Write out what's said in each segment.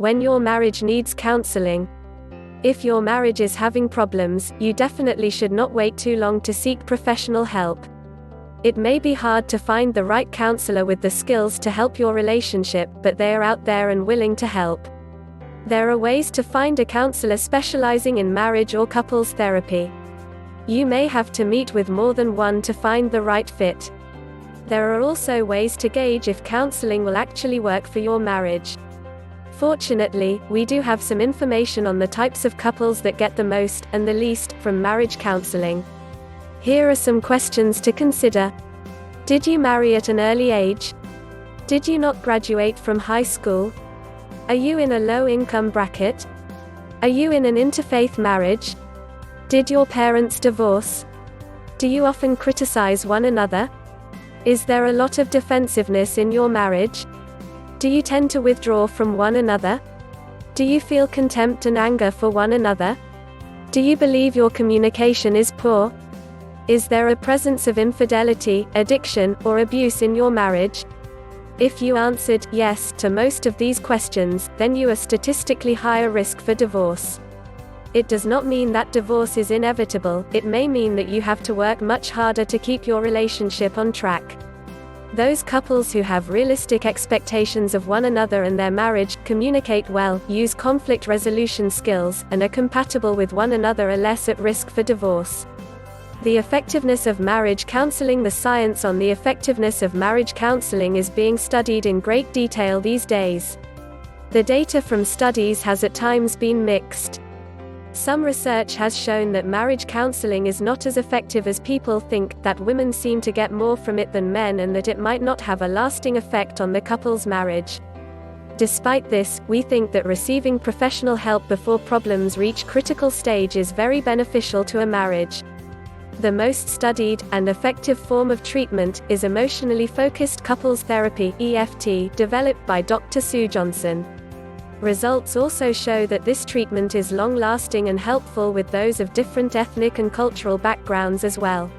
When your marriage needs counseling. If your marriage is having problems, you definitely should not wait too long to seek professional help. It may be hard to find the right counselor with the skills to help your relationship, but they are out there and willing to help. There are ways to find a counselor specializing in marriage or couples therapy. You may have to meet with more than one to find the right fit. There are also ways to gauge if counseling will actually work for your marriage. Fortunately, we do have some information on the types of couples that get the most, and the least, from marriage counseling. Here are some questions to consider. Did you marry at an early age? Did you not graduate from high school? Are you in a low-income bracket? Are you in an interfaith marriage? Did your parents divorce? Do you often criticize one another? Is there a lot of defensiveness in your marriage? Do you tend to withdraw from one another? Do you feel contempt and anger for one another? Do you believe your communication is poor? Is there a presence of infidelity, addiction, or abuse in your marriage? If you answered yes to most of these questions, then you are statistically higher risk for divorce. It does not mean that divorce is inevitable, it may mean that you have to work much harder to keep your relationship on track. Those couples who have realistic expectations of one another and their marriage, communicate well, use conflict resolution skills, and are compatible with one another are less at risk for divorce. The effectiveness of marriage counseling. The science on the effectiveness of marriage counseling is being studied in great detail these days. The data from studies has at times been mixed. Some research has shown that marriage counseling is not as effective as people think, that women seem to get more from it than men, and that it might not have a lasting effect on the couple's marriage. Despite this, we think that receiving professional help before problems reach critical stage is very beneficial to a marriage. The most studied and effective form of treatment is emotionally focused couples therapy (EFT), developed by Dr. Sue Johnson. Results also show that this treatment is long-lasting and helpful with those of different ethnic and cultural backgrounds as well.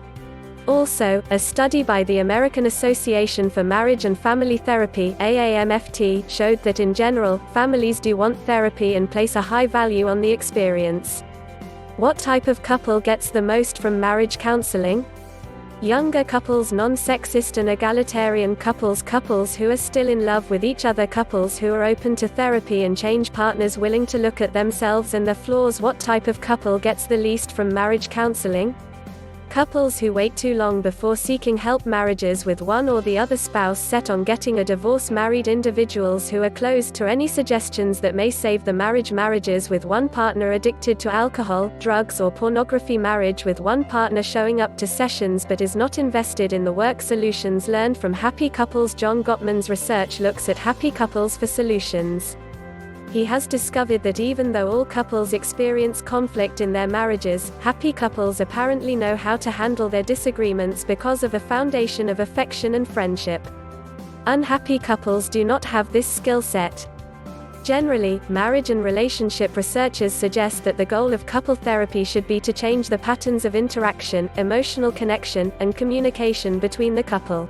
Also, a study by the American Association for Marriage and Family Therapy (AAMFT) showed that in general, families do want therapy and place a high value on the experience. What type of couple gets the most from marriage counseling? Younger couples, non-sexist and egalitarian couples, couples who are still in love with each other, couples who are open to therapy and change, partners willing to look at themselves and their flaws. What type of couple gets the least from marriage counseling? Couples who wait too long before seeking help, marriages with one or the other spouse set on getting a divorce, married individuals who are closed to any suggestions that may save the marriage, marriages with one partner addicted to alcohol, drugs or pornography, marriage with one partner showing up to sessions but is not invested in the work. Solutions learned from happy couples. John Gottman's research looks at happy couples for solutions. He has discovered that even though all couples experience conflict in their marriages, happy couples apparently know how to handle their disagreements because of a foundation of affection and friendship. Unhappy couples do not have this skill set. Generally, marriage and relationship researchers suggest that the goal of couple therapy should be to change the patterns of interaction, emotional connection, and communication between the couple.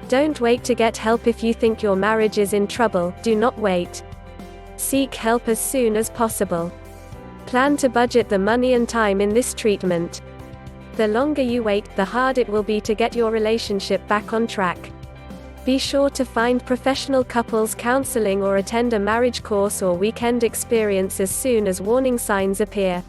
Don't wait to get help. If you think your marriage is in trouble, do not wait. Seek help as soon as possible. Plan to budget the money and time in this treatment. The longer you wait, the harder it will be to get your relationship back on track. Be sure to find professional couples counseling or attend a marriage course or weekend experience as soon as warning signs appear.